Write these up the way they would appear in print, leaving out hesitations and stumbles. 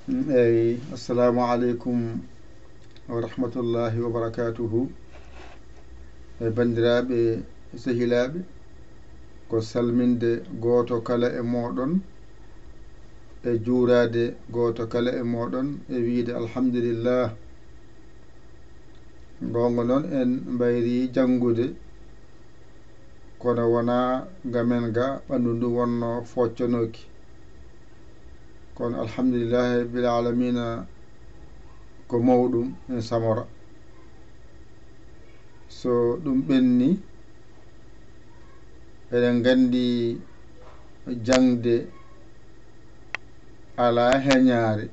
assalamu alaikum wa rahmatullahi wa barakatuhu. Bandiraɓe sehilaɓe, ko salminde goto kala e moɗon e juurade goto kala e moɗon e wiide alhamdulillah. Gonga noon en mbayri janngude kono wona gamen ga ɓanndu ndu wonno focconoki, kono alhamdulillahi bil alamina ko mawɗum en samora. So ɗum ɓenni eɗen gandi jangde ala heñaare,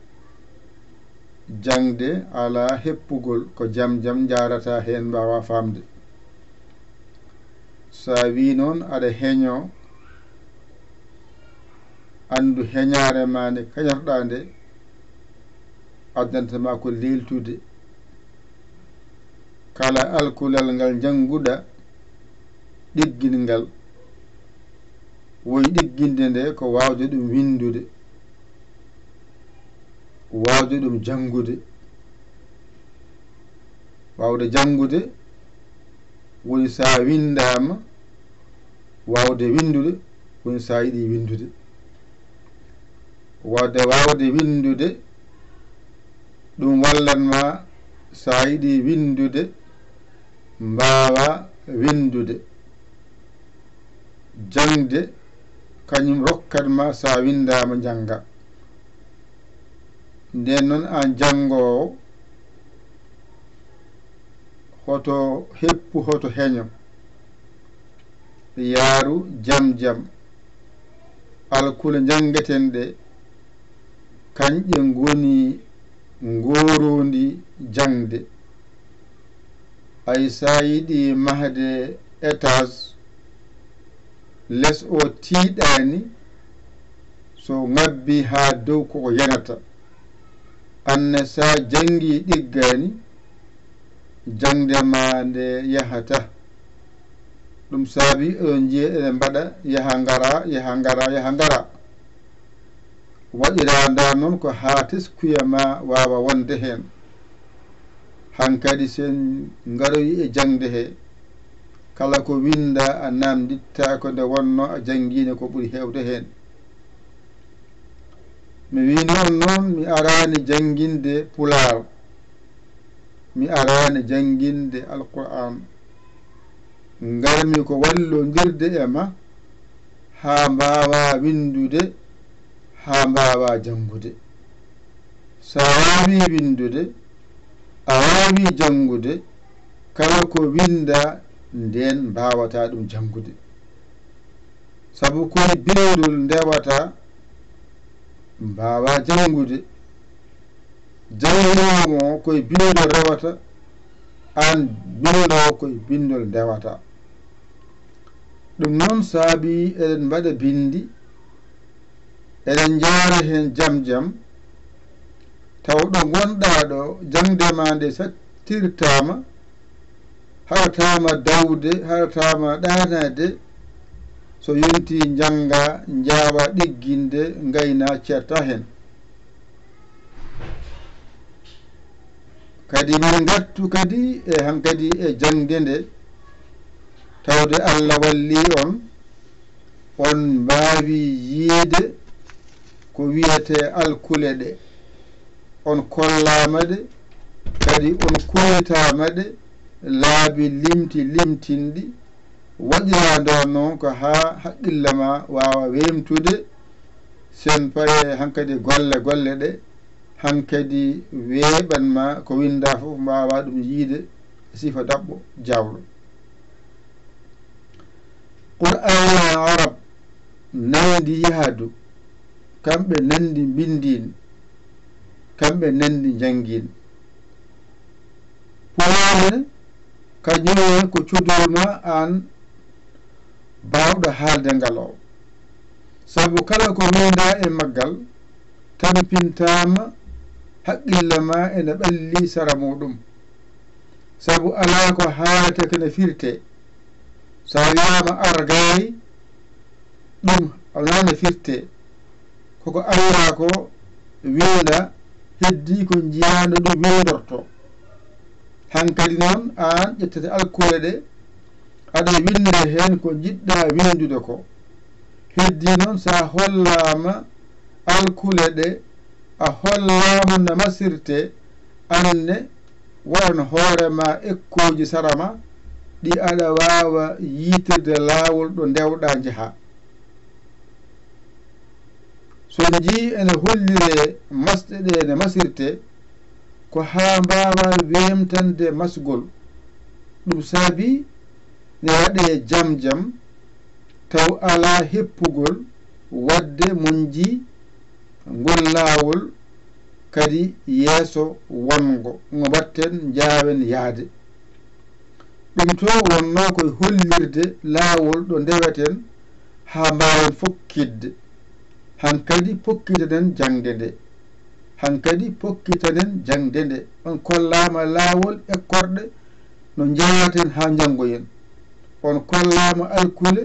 jangde ala heppugol, ko jam jam jarata hen mbawa famde. Sa wi noon aɗa heño, andu heñaare ma nde kañorɗa nde addantama ko leltude. Kala alkulal ngal janguɗa ɗiggin ngal, woyi ɗigginde nde ko wawde ɗum windude, wawde ɗum jangude. Wawde jangude woni sa windama, wawde windude woni sa yiɗi windude. wawde windude ɗum wallanma sa yiɗi windude mbawa windude. Jangde kañum rokkatma sa windama janga. Nden noon an jangowo, hoto heppu hoto heño, yaaru jam jam. Alkule jangeten ɗe kañƴe ngoni ngorondi jangde. Ay sa yiɗi mahde étage, les o tiiɗani, so ngabbi ha dow koko yanata. Anne sa jangi ɗiggani, jangde ma nde yahata. ɗum saabi on jiye eɗen mbaɗa yaha ngara. waɗira nda noon ko ha teskuya ma wawa wonde hen. Hankadi sen ngaroyi e jangde he, kala ko winda a namditta ko nde wonno a jangine ko ɓuri hewde hen. Mi wi noon mi arani janginde pular, mi arani janginde alquran. Ngarmi ko wallodirde e ma ha mbawa windude, ha mbawa jangude. Sa wawi windude, a wawi jangude, kala ko winda nden mbawata ɗum jangude. Sabu koye binodol ndewata mbawa jangude. Jangomo koye binodol rewata, an binoɗo koye bindol ndewata. ɗum noon saabi eɗen mbaɗa bindi, eɗen jaara hen jam jam, taw ɗo gonɗa ɗo jangdema nde sattirtama, haɗatama dawde, haɗatama ɗanade. So yonti janga jawa ɗigginde, gayna certa hen. Kadi min gattu kadi e hankadi e jangde nde, tawde Allah walli on mbawi yiide ko wiyete alkule ɗe, on kollama ɗe, kadi on kuwetama ɗe laabi limtinɗi. waɗira ndo noon ko ha haqqille ma wawa wemtude, sen paye hankadi golle ɗe, hankadi weeɓanma ko winda fof mbawa ɗum yiide sifa daɓɓo jawɗo. Qur'an arab nandi yahdu, kamɓe nandi bindin, kamɓe nandi jangin. Pulaar kañum ko cudulma an bawɗo haalde ngal o. Sabu kala ko winda e maggal tampintama, haqqille ma ene ɓalli sara muɗum. Sabu ala ko haalate kene firte. Sa wiyama argayi, ɗum alano firte. Koko Allah ko winda heddi ko jiyaɗo ɗum windorto hankadi noon an ƴettete alkule ɗe aɗa windira hen ko jiɗɗa windude ko heddi noon sa hollama alkule ɗe a hollama no masirte anne won hoorema ekkoji sarama ɗi aɗa wawa yitirde laawol ɗo ndewɗa jaaha so jii ene hollire masɗe ɗe ne masirte ko ha mbawa wemtande masgol ɗum saabi ne waɗe jam jam taw ala heppugol wadde monji ngol laawol kadi yeeso wongo ngo batten jaawen yaade ɗum to wonno koye hollirde laawol ɗo ndeweten ha mbawen fokkidde hankadi pokkitanen jangde nde hankadi pokkitanen jangde nde on kollama laawol ekkorɗe no jahaten ha jangoyen on kollama alkule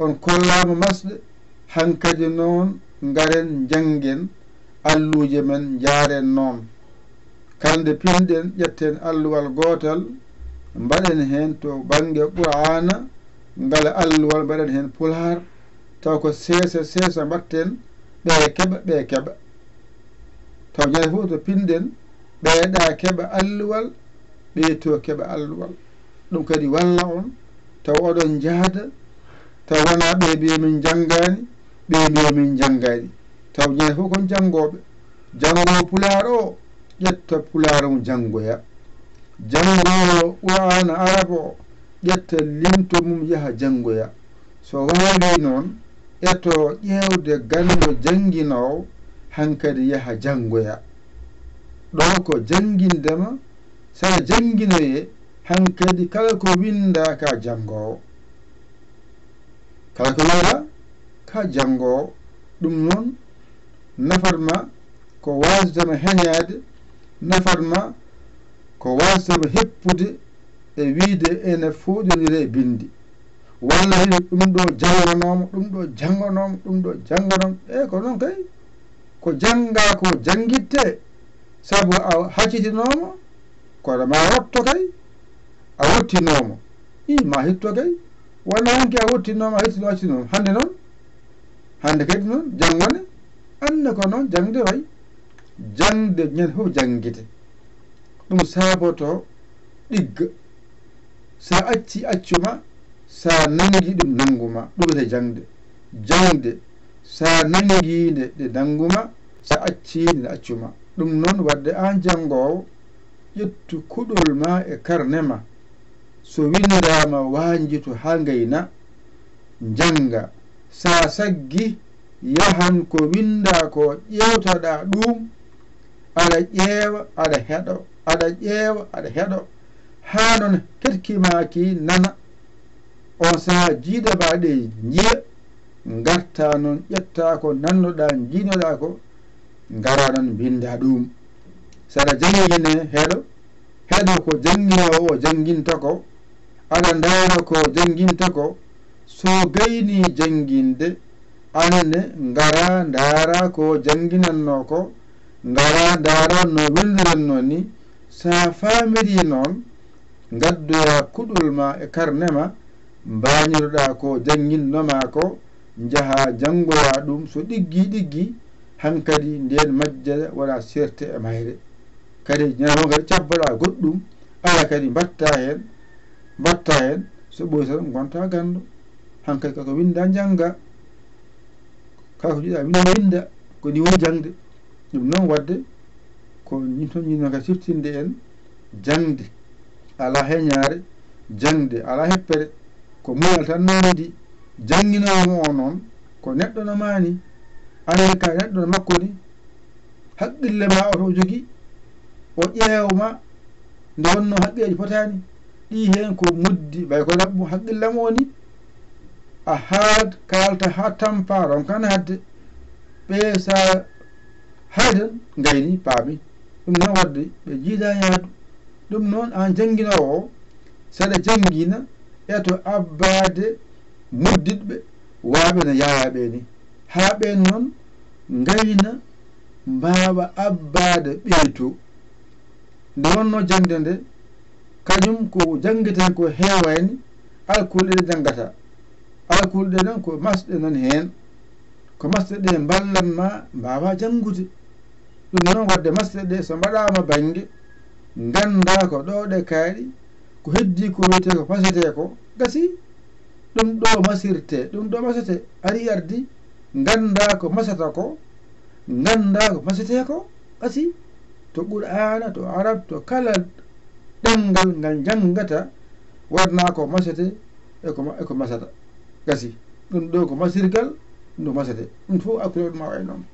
on kollama masɗe hankadi noon ngaren jangen alluje men jaren noon kalde pinɗen ƴetten alluwal gotal mbaɗen hen to bange qur'ana ngala alluwal mbaɗen hen pulhar taw ko seesa mbatten ɓe keɓa taw ñande fof to pinɗen ɓeeɗa keɓa alluwal ɓe to keɓa alluwal ɗum kadi walla on taw oɗon jahda taw wona ɓe mbiya min janggani ɓe mbiya min janggani taw ñande fof kon janggoɓe jangowo pulaar o ƴetta pulaar mum janggoya jangowo qur'ana araba o ƴetta limto mum yaha janggoya so wawi noon eto ƴewde ganndo jannginowo hankadi yaha janngoya ɗo ko janngindema saɗa jannginoye hankadi kala ko winda ka janngowo kala ko winda ka janngowo ɗum noon nafatma ko wasdema heñade nafatma ko wasdema heppude e wiide ene fuɗodire e bindi walla hino ɗum ɗo jangonomo ɗum ɗo jangonomo ɗum ɗo jangonomo ko noon kay ko janga ko jangitte sabu a haccitinomo kono ma wotto kay a wottinomo ma hitto kay wona hanki a wottinomo a haccitinomo hande noon hande kadi noon jangone anne ko noon jangde way jangde ñande fof jangguite ɗum saboto ɗigga sa acci accuma sa nangi ɗum nanguma ɗum wiyete jangde sa nangide ɗe nanguma sa accide nde accuma ɗum noon wadde an jangowo ƴettu kuɗol ma e karne ma so windirama wanjito ha gayna janga sa saggi yahan ko winda ko ƴewtaɗa ɗum aɗa ƴeewa aɗa heɗo aɗa ƴeewa aɗa heɗo ha noon hetkimaki nana on saha jiiɗaɓaɗe jiiya garta noon ƴetta ko nannoɗa jiinoɗa ko gara noon binda ɗum saɗa jangguine heɗo ko janguinowo o janguinta ko aɗa daara ko janguinta ko so gayni janguinde anne gara daara ko janguinanno ko gara daara no windiranno ni sa famiri noon gaddoya kuɗol ma e karne ma mbañiroɗa ko janguinnoma ko jaha jangoya ɗum so ɗiggi hankadi nden majjere wona serte e mayre kadi ñamo kadi cabbaɗa goɗɗum ala kadi mbatta hen so ɓoyi tan gonta gando hankadi kako winda jangga kala ko jiɗa winda ko ni woni jangde ɗum noon wadde ko ñinno kadi siftinde en jangde ala heñare jangde ala heppere ko muñal tan nondi jannginomo o noon ko neɗɗo no mani ande ka neɗɗo no makko ni haqqille ma oto jogi o ƴeewma nde wonno haqqeji fotani ɗi hen ko muddi ɓay ko naɓɓu haqqille mo woni a haad kalta ha tampa ron kan hadde ɓe sa hayden gayni paami ɗum noon wadde ɓe jiida yaadu ɗum noon an jannginowo o saɗa janngina eto abbade muddiɗɓe waaɓe no yaayaɓe ni haa ɓen noon gayna mbawa abbade ɓeyto nde wonno jangde nde kañum ko jangeten ko heewani alkulɗe ɗe jangata alkulɗe ɗen ko masɗe nan hen ko masɗe ɗe ballanma mbawa jangude ɗum noon wadde masɗe ɗe so mbaɗama banggue ganda ko ɗo ɗe kaaɗi ko heddi ko wiyete ko masete ko gasi ɗum ɗo masirte ɗum ɗo masete ari ardi ganda ko masata ko ganda ko masete ko gasi to qur'ana to arab to kala ɗemgal ngal jangata wadna ko masete eko masata gasi ɗum ɗo ko masirgal ɗum ɗo masete ɗum fof akkude ɗum ma way noon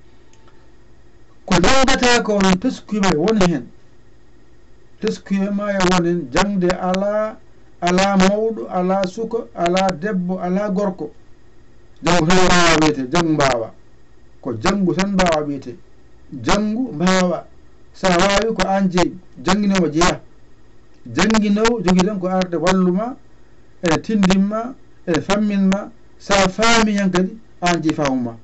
ko jangata ko on teskuima woni hen teskuima e woni hen jangde ala mawɗo ala suka ala debbo ala gorko jangu tan mbawa wiyete jangu mbawa ko jangu tan mbawa wiyete jangu mbawa sa wawi ko an jeeyi janguinowo jeeya janguinowo jogui tan ko arde walluma ene tindinma ene famminma sa faami hen kadi an jeeyi famuma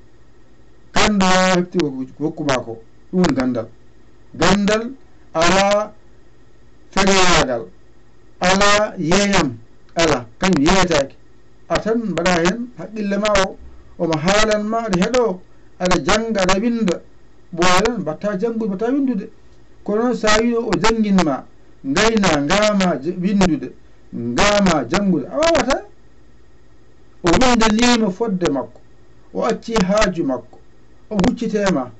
ganda wawa hefti ko hokkuma ko ɗum woni gandal ala fereyagal ala yeeyam ala kañum yeeyatake a tan mbaɗa hen haqqille ma o omo haalanma aɗa heeɗo aɗa jangga aɗa winda ɓooyan mbatta janggude mbatta windude kono noon sa wino o janginma gayna ngama windude ngama jangude a wawata o windanima fodde makko o acci haaju makko o huccitema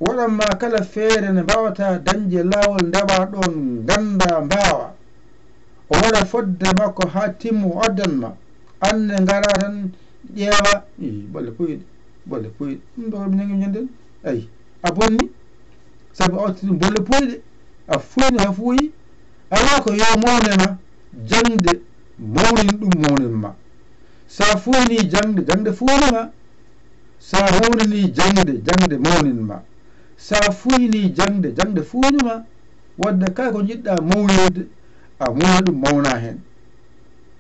waɗanma kala feere nde mbawata dañde laawol ndewa ɗon ganda mbawa o waɗa fodde makko ha timmo o addanma anne ngara tan ƴeewa bolle puyɗe ɗum ɗo mi nangi ñanden ayi a bonni saabu a watti ɗum bolle puyɗe a fuyni ha fuuyi ala ko yo mawnema jangde mawnin ɗum mawninma sa fuyni jangde fuynima sa mawnini jangde mawninma sa fuyni jangde fuynima wadde kala ko jiɗɗa mawnirde a mawna ɗum mawna hen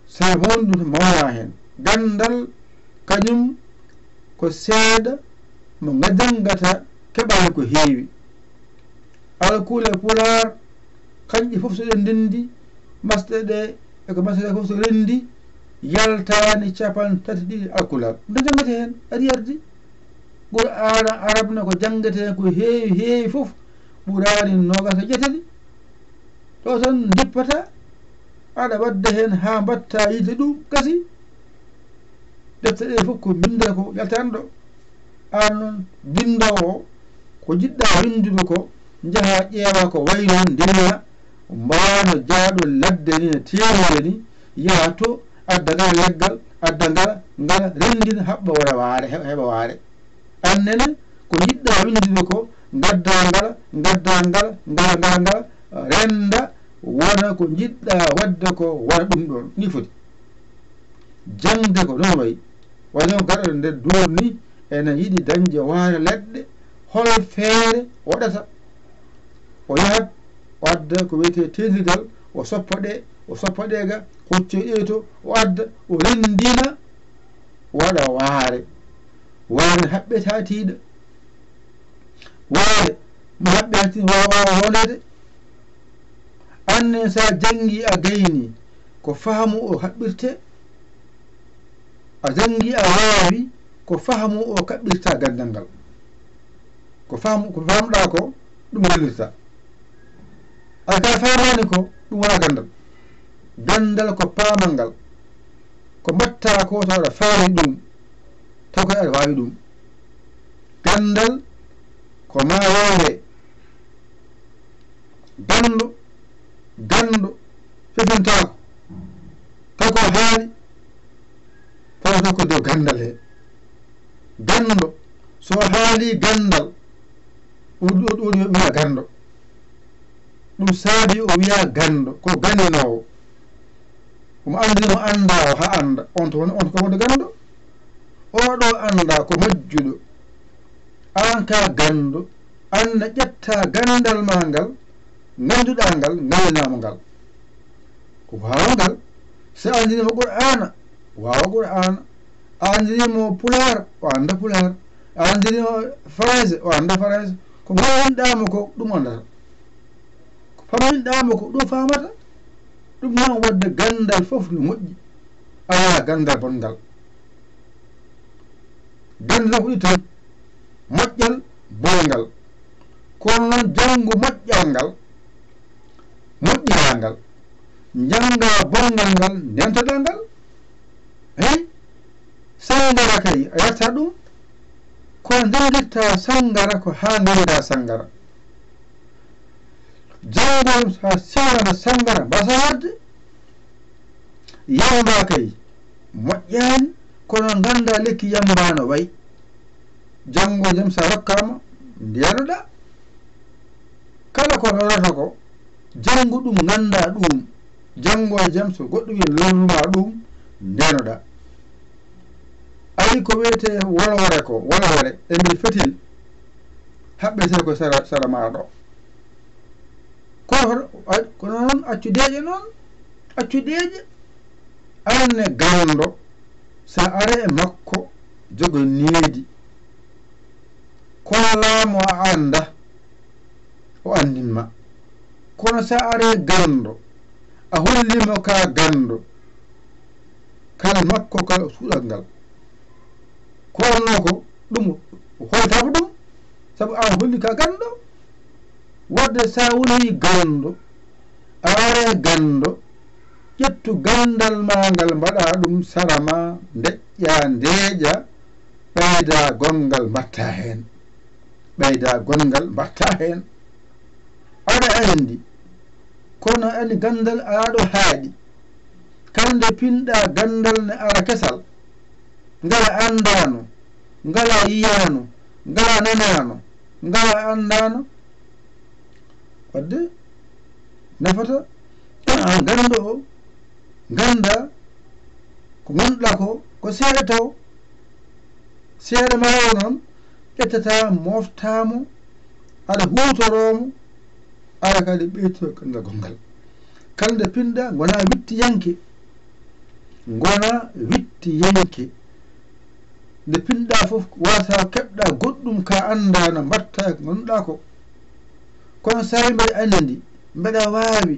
sa mawni ɗum mawna hen gandal kañum ko seeɗa mo jangata keɓani ko heewi alkuule pular kanƴe fof so ɗe ndendi masɗe ɗe eko masɗe ɗe fof so rendi yaltani 32 alkulal nde jangate hen ari ardi qur'ana arabna ko jangate hen ko heewi fof ɓurani 27 ɗo tan dippata aɗa wadda hen ha mbatta yide ɗum gasi defte ɗe fof ko binda ko yaltani ɗo an noon bindowo ko jiɗɗa windude ko jaha ƴeewa ko way noon ndina mbawano jaaɗo ladde ni ne teemude ni yaha to adda ngal leggal adda ngala rendina haɓɓa wara waare heɓa waare annene ko jiɗɗa windude ko gadda ngala renda wona ko jiɗɗa wadde ko wona ɗum ɗon ni foti jangde ko noon wayi wano gaɗa nder duur ni ene yiɗi dañde waare leɗɗe hol feere waɗata o yahat o adda ko wiyete tedrigal o soppa ɗe ga hucco ƴeyto o adda o rendina waɗa waare haɓɓe tatiiɗa waare mo haɓɓe tatiiɗa wawa wonede annen sa jangi a gayni ko faamu o haɓɓirte a jangi a waawi ko faamu o kaɓɓirta gandal ngal ko famɗa ko ɗum wallirta aka famani ko ɗum wona gandal ko paamal ngal ko mbatta ko to aɗa faami ɗum taw koye aɗa wawi ɗum gandal ko ma wawde gando fefintako taw ko haali fawata ko dow gandal he gando so haali gandal ɗum wiya gando ɗum saabi o wiya gando ko gandinowo omo andino anda o ha anda on to ko wonde gando oɗo anda ko majjuɗo an ka gando anna ƴetta gandal ma ngal ganduɗa ngal ngaynama ngal ko wawa ngal so andinimo qur'ana wawa qur'ana a andinimo pular o anda pular a andinimo français o anda français ko gowinɗamo ko ɗum andata ko famminɗamo ko ɗum famata ɗum noon wadde gandal fof no moƴƴi ala gandal bongal gandal ko ɗi tan moƴƴal bongal kono noon janngu moƴƴal ngal moƴƴiraa ngal jannga bongal ngal ndentoɗa ngal eyi sangara kay a yatta ɗum kono ndenditta sangara ko haa ndewira sangara janngo ha siwana sangara mbasa wadde yamba kay moƴƴaani kono ganda lekki yamba no wayi janngo jam sa rokkama ndiyanoɗa kala ko lorata ko janngu ɗum ganda ɗum janngo e jam so goɗɗo wi lolnuma ɗum ndenoɗa ayi ko wiyete wolwore e nder fetil haɓɓete ko sara maɗo kono noon accudeje noon accudeje anne gando sa are e makko jogo needi kono laamu a anda o andinma kono sa are gando a hollimo ka gando kala makko kala suuɗal ngal kono ko ɗum hoytama ɗum sabu an holli ka gando wadde sa woni gando a are gando ƴettu gandal ma ngal mbaɗa ɗum sarama deƴƴa ndeeƴa ɓeyda gongal mbatta hen ɓeyda gongal mbatta hen aɗa andi kono andi gandal aɗo haaɗi kande pinɗa gandal ne ara kesal ngala andano ngala yiyano ngala nanano ngala andano wadde nafata gando o ganda ko gonɗa ko seeɗa taw seeɗa ma o noon ƴettata moftamo aɗa hutoromo ara kadi ɓeyto gandal gongal kalde pinɗa gona witti yanke nde pinɗa fof wasa keɓɗa goɗɗum ka anda no mbatta ko gonɗa ko kono sawi mbeɗa andi mbeɗa waawi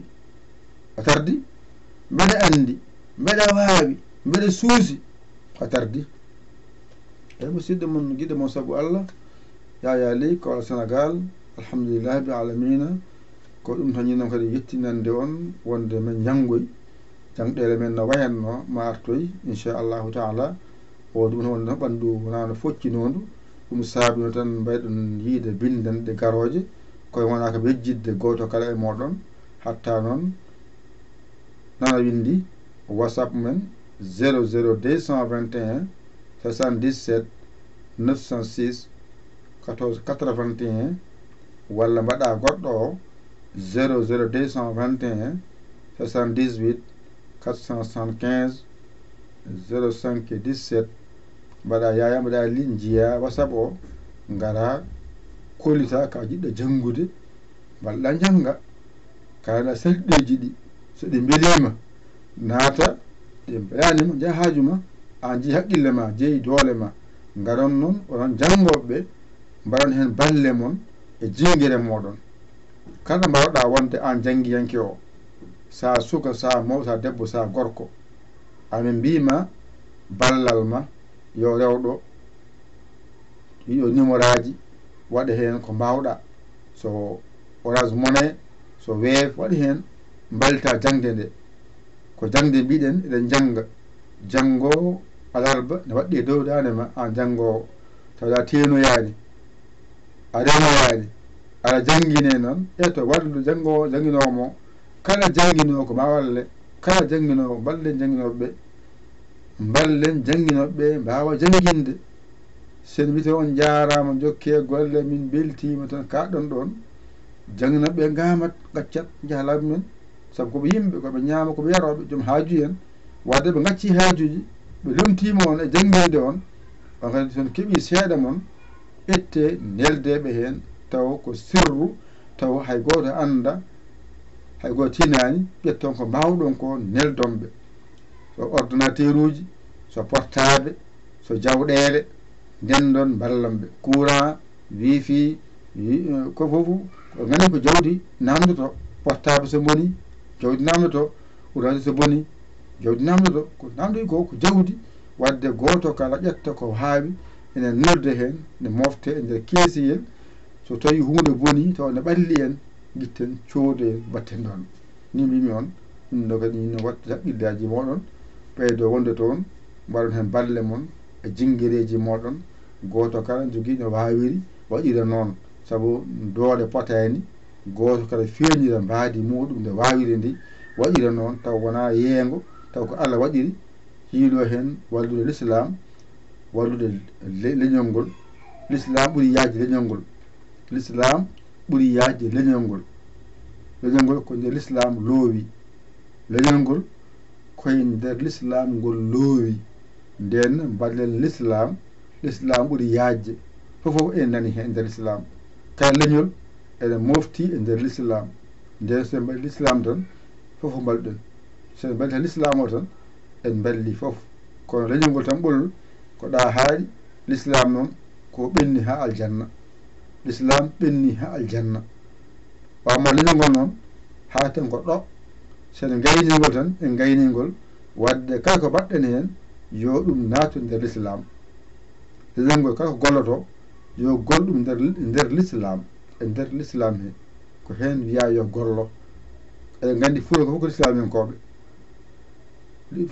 a tardi mbeɗa andi mbeɗa waawi mbeɗa suusi a tardi eyi musidɗo mon giɗo mon sabu Allah Yaya Ly ko Sénégal alhamdulillahi bi alamina ko ɗum tan ñinnom kadi yettinande on wonde men janngoy jangɗele men no wayanno ma artoy inchallahu taala o ɗum wonde no ɓanndu wona no foccinondu ɗum saabino tan mbayɗon yiide bindanɗe garoje koye wona ko yejjidde goto kala e moɗon hatta noon nana windi whatsapp men 00221 77 906 14 81 walla mbaɗa goɗɗo o 00221 78 475 05 17 mbaɗa Yaya mbaɗa Ly jiiya whatsapp o ngara kollita ka jiɗɗo janngude mbalɗa jannga kaala sarɗeji ɗi so ɗi belima naata ɗi beyanima jeeya haaju ma an jeeyi haqqille ma jeeyi doole ma garon noon onon janngoɓe mbaɗon hen balle mon e jingguere moɗon kala mbawɗa wonde an jangguiyanke o sa suka sa mawɗo sa debbo sa gorko amin mbima ballal ma yo rewɗo yiɗo numéroji waɗa hen ko mbawɗa so Orange Money so Wave waɗi hen mbalita jangde nde ko jangde mbiɗen eɗen janga janngo alarba ne waɗɗi e dow dande ma an janngowo tawɗa tenoyani a remoyani aɗa jangguine noon e to wallu janngowo jangguinomo kala jangguinowo ko ma walle kala jangguinowo ballen jangguinoɓeɓe mbawa jangguinde sen mbite on jarama jokke golle min beltima tan kaɗon ɗon jangguinoɓe gamat gaccat jaaha laabi men saabu koɓe yimɓe koɓe ñaama koɓe yaroɓe joom haaju en wadde ɓe gacci haajuji ɓe lomtima on e jangguinde on kadi son keeɓi seeɗa moon ƴette neldeɓe hen taw ko sirru taw hay goto anda hay goto tinani ƴetton ko mbawɗon ko neldonɓe so ordinateur uji so portable so jawɗele ndendon ballamɓe courant wifi ko fof ko ngani ko jawdi namdoto portable so boni jawdi namdoto radio so boni jawdi namdoto ko namdoyi ko jawdi wadde goto kala ƴetta ko haawi ene nodde hen ne mofte e nder keesiyel so tawi hunde boni taw ne ɓalli en guitten coodoyen batten ɗon ni mbimi on ɗum ɗo kadi ne watta haqqilleji moɗon ɓeydo wonde toon mbaɗon hen balle mon e jinguereji moɗon goto kala jogui no wawiri waɗira noon saabu doole potani goto kala feeñira mbaadi muɗum nde wawiri ndi waɗira noon taw wona yeengo taw ko Allah waɗiri hiilo hen wallude l'islam wallude leñol ngol l'islam ɓuuri yaajde leñol ngol l'islam ɓuuri yaajde leñol ngol ko nder l'islam loowi leñol ngol koye nder l'islam ngol loowi nden ballen l'islam ɓuuri yaajde fofof en nani hen nder l'islam kala leñol ene mofti e nder l'islam nden sen mbaɗi l'islam tan fof mbalɗen sen mbaɗi tan l'islam o tan en balli fof kono leñol ngol tan ɓolol ko ɗa haaɗi l'islam noon ko ɓenni ha aljanna l'islam ɓenni ha aljanna wawma leñol ngol noon ha tan ko ɗo sen gayningol tan en gayningol wadde kala ko mbaɗɗen hen yo ɗum naatu nder l'islam leñol ngol kala ko golloto yo golɗum nder l'islam e nder l'islam he ko hen wiya yo gollo eɗen gandi fuuranko fof ko l'islamiyankoɓe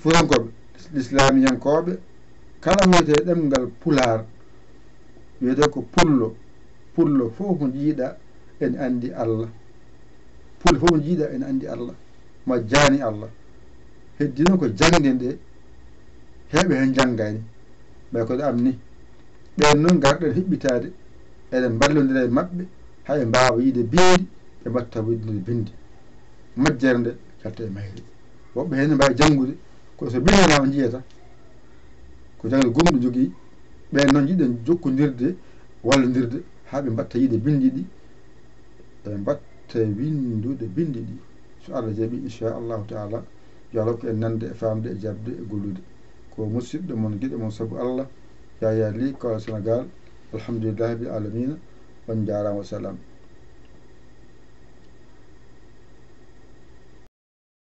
fuurankoɓe l'islamiyankoɓe kala wiyete ɗemgal pular wiyete ko pullo fof mo jiiɗa en andi Allah pullo fof mo jiiɗa en andi Allah ma jaani Allah heddi noon ko jangde nde heɓe hen janggani ɓay koɗo am ni ɓen noon garɗen heɓɓitade eɗen ballodira e maɓɓe haɓe mbawa yiide beeri ɓe mbatta winndude bindi majjere nde calta e mayri woɓɓe hen mbawi janngude kono so bindama jiyata ko jangde gomɗo jogui ɓen noon jiɗen jokkodirde wallodirde ha ɓe mbatta yiide bindi ɗi ɓe mbatta windude bindi ɗi so Allah jaaɓi inchallahu taala yo Allah hokku en nande e famde e jabde e gollude ko musidɗo mon guiɗo mon saabu Allah Yaya Ly Kawal Sénégal alhamdulillahi rabbil alamina on jarama wa salam